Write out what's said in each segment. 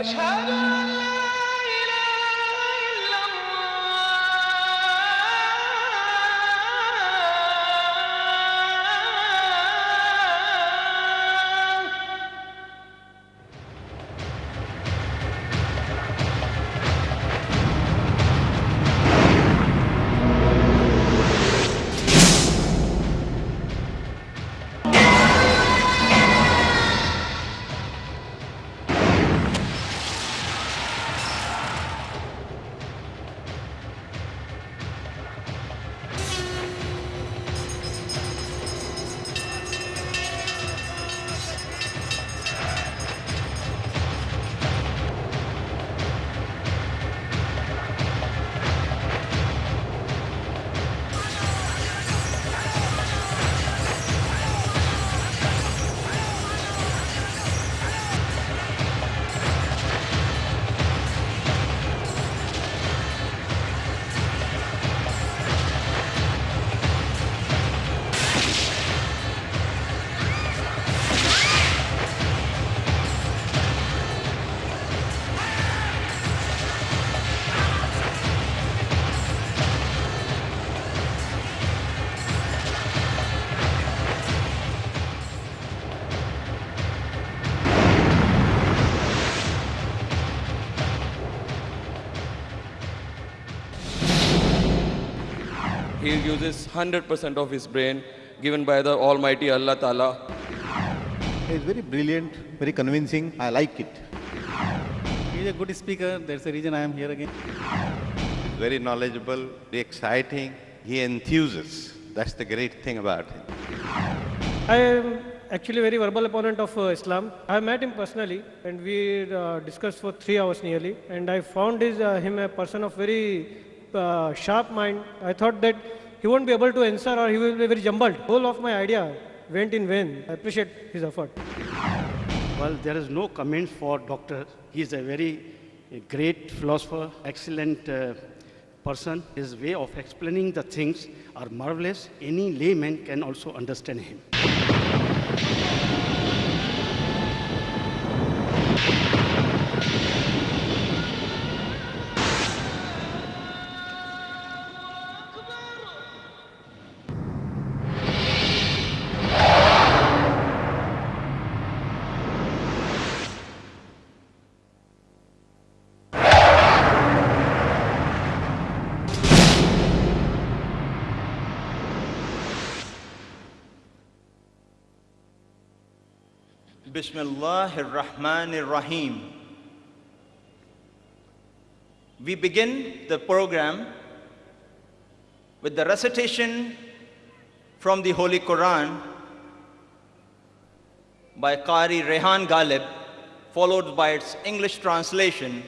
أشهد أن لا إله إلا He uses 100% of his brain given by the Almighty Allah Ta'ala. He is very brilliant, very convincing. I like it. He is a good speaker. That's the reason I am here again. He's very knowledgeable, very exciting. He enthuses. That's the great thing about him. I am actually a very verbal opponent of Islam. I met him personally and we discussed for 3 hours nearly, and I found him a person of very sharp mind. I thought that he won't be able to answer or he will be very jumbled. Whole of my idea went in vain. I appreciate his effort. Well, there is no comments for doctor. He is a very great philosopher, excellent person. His way of explaining the things are marvelous. Any layman can also understand him. Bismillahir Rahmanir Rahim. We begin the program with the recitation from the Holy Qur'an by Qari Rehan Ghalib, followed by its English translation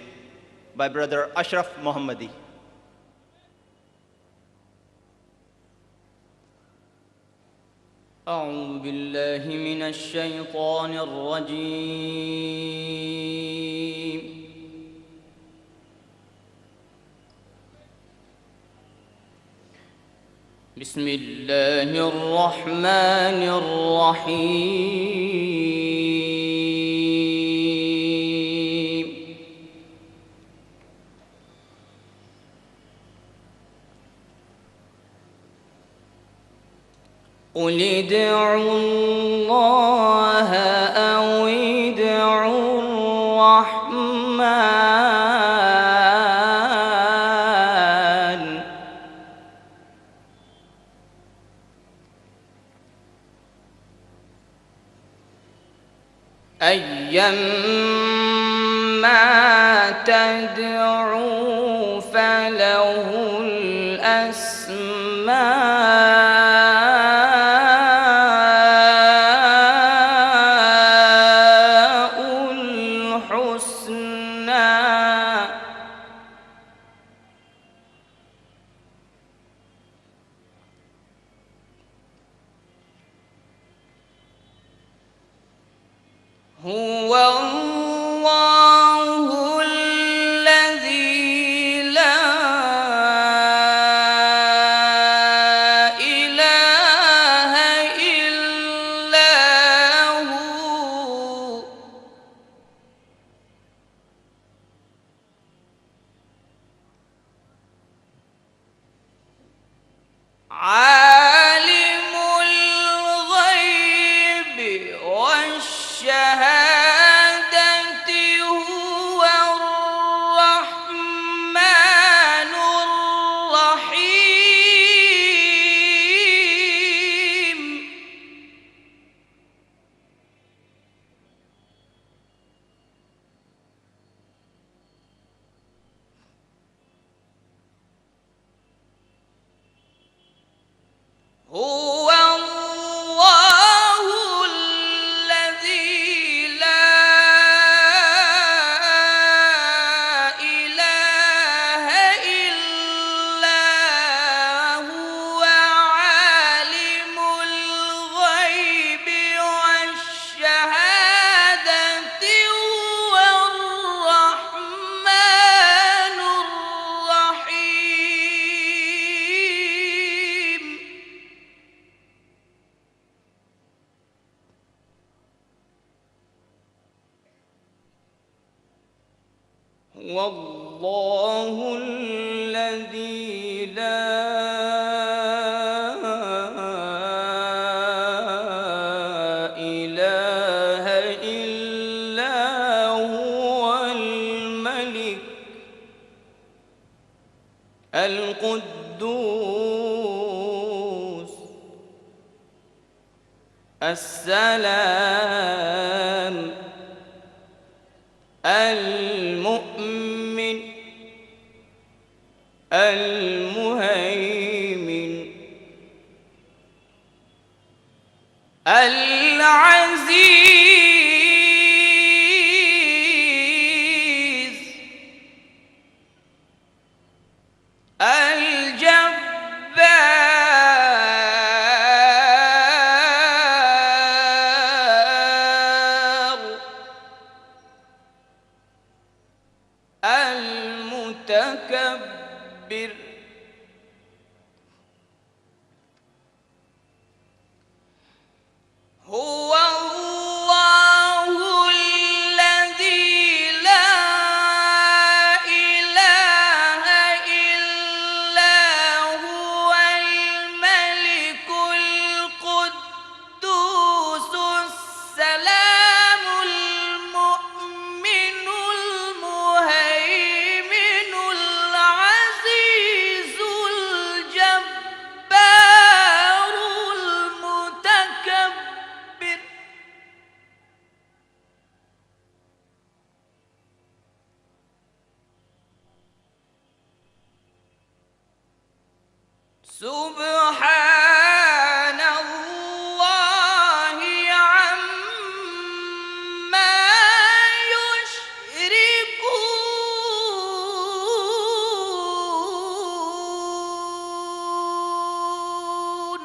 by Brother Ashraf Mohammadi. أعوذ بالله من الشيطان الرجيم بسم الله الرحمن الرحيم قل ادعوا الله أو ادعوا الرحمن أيما تدعوا فله الأسماء الحسنى هو الله الذي لا هو الله الذي لا إله إلا هو عالم الغيب والشهادة هو الرحمن الرحيم هو الله الذي لا إله إلا هو الملك القدوس السلام المؤمن المهيمن العزيز الجبار المتكبر هو الله الذي لا إله إلا هو الملك القدوس السلام المؤمن المهيمن العزيز الجبار المتكبر سبحان الله عما يشركون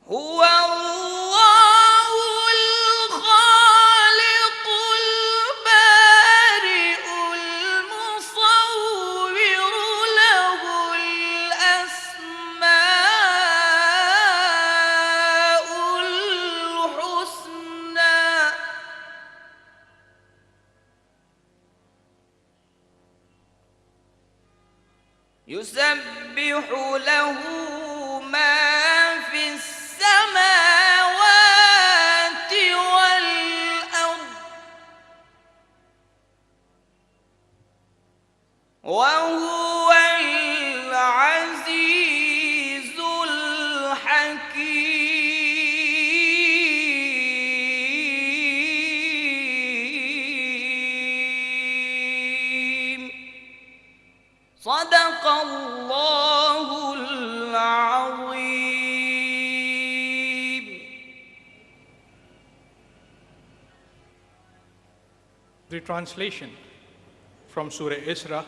هو الله الخالق البارئ المصور له الأسماء الحسنى يسبح له ما في السماوات والأرض وهو العزيز الحكيم صدق الله العظيم. The translation from Surah Isra,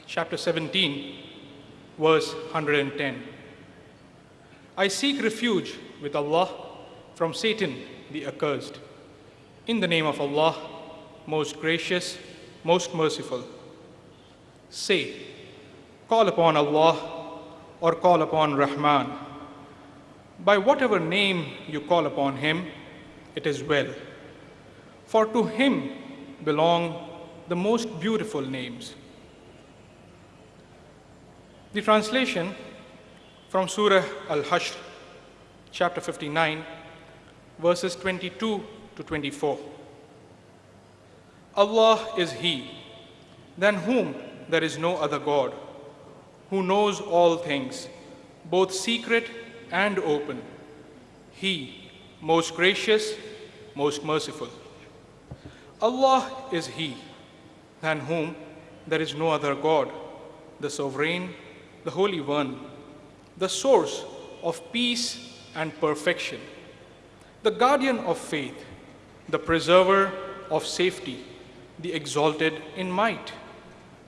chapter 17, verse 110. I seek refuge with Allah from Satan the accursed. In the name of Allah, most gracious, most merciful. Say, call upon Allah or call upon Rahman. By whatever name you call upon him, it is well. For to him belong the most beautiful names. The translation from Surah Al-Hashr, chapter 59, verses 22 to 24. Allah is He, than whom there is no other God, who knows all things, both secret and open. He, most gracious, most merciful. Allah is He, than whom there is no other God, the Sovereign, the Holy One, the source of peace and perfection, the guardian of faith, the preserver of safety, the exalted in might,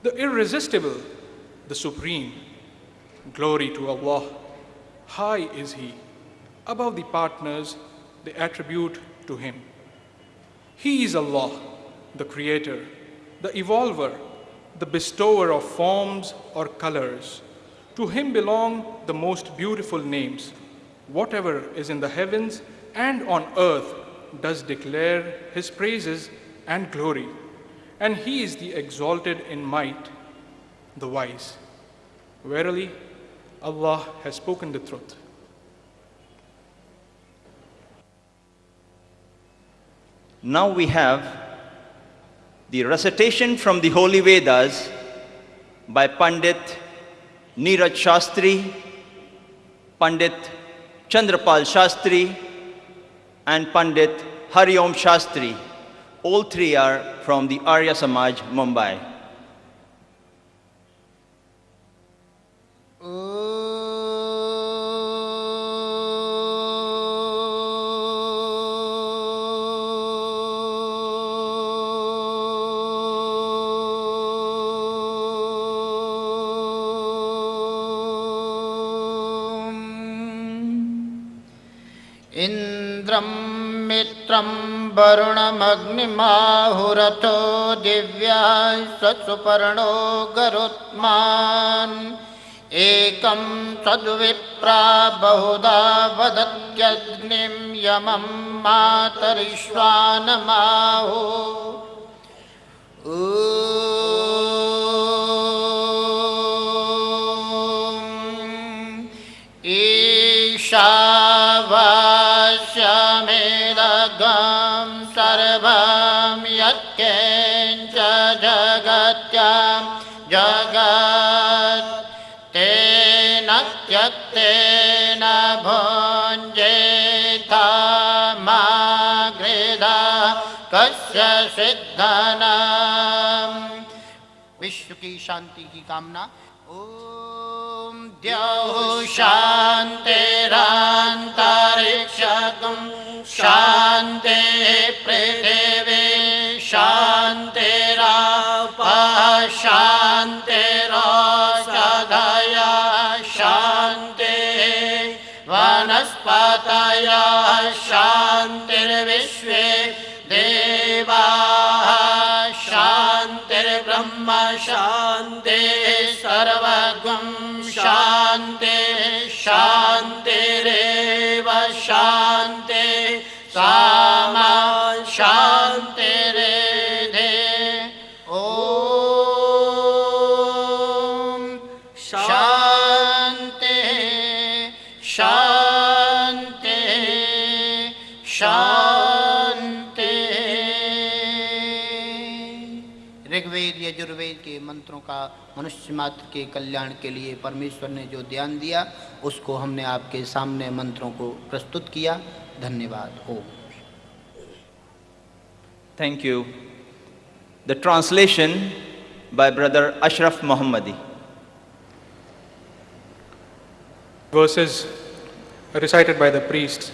the irresistible, the supreme. Glory to Allah. High is He. Above the partners, they attribute to Him. He is Allah, the Creator, the Evolver, the Bestower of forms or colors. To Him belong the most beautiful names. Whatever is in the heavens and on earth does declare His praises and glory. And He is the exalted in might, the wise. Verily, Allah has spoken the truth. Now we have the recitation from the Holy Vedas by Pandit Neeraj Shastri, Pandit Chandrapal Shastri, and Pandit Hariom Shastri. All three are from the Arya Samaj, Mumbai. इन्द्रं मित्रं वरुणमग्निमाहुरथो दिव्याः सत्सुपर्णो गरुत्मान् एकं सद्विप्रा बहुधा वदत्यग्निं यमं मातरिश्वानमाहो ईशावास्यमेदगं सर्वं यत्किञ्च जगत्यां जगत् तेन त्यक्तेन भुञ्जेथा मा गृधा कस्य सिद्धनम्। विश्व की शांति की कामना। ओम द्यौः शान्तिरन्तरिक्षं शान्तिः पृथिवी शान्तिरापः शान्तिरोषधयः शान्तिः वनस्पतयः शान्तिर्विश्वे देवाः शान्तिर्ब्रह्म शान्तिः सर्वगं शान्तिः शान्तिरेव शान्तिः सामा शान्तिरेधे। ॐ शान्तिः शान्तिः शान्तिः। ऋग्वेद यजुर्वेद के मंत्रों का मनुष्य मात्र के कल्याण के लिए परमेश्वर ने जो ध्यान दिया उसको हमने आपके सामने मंत्रों को प्रस्तुत किया। धन्यवाद। ओम। Thank you. The translation by Brother Ashraf Mohammadi. Verses recited by the priests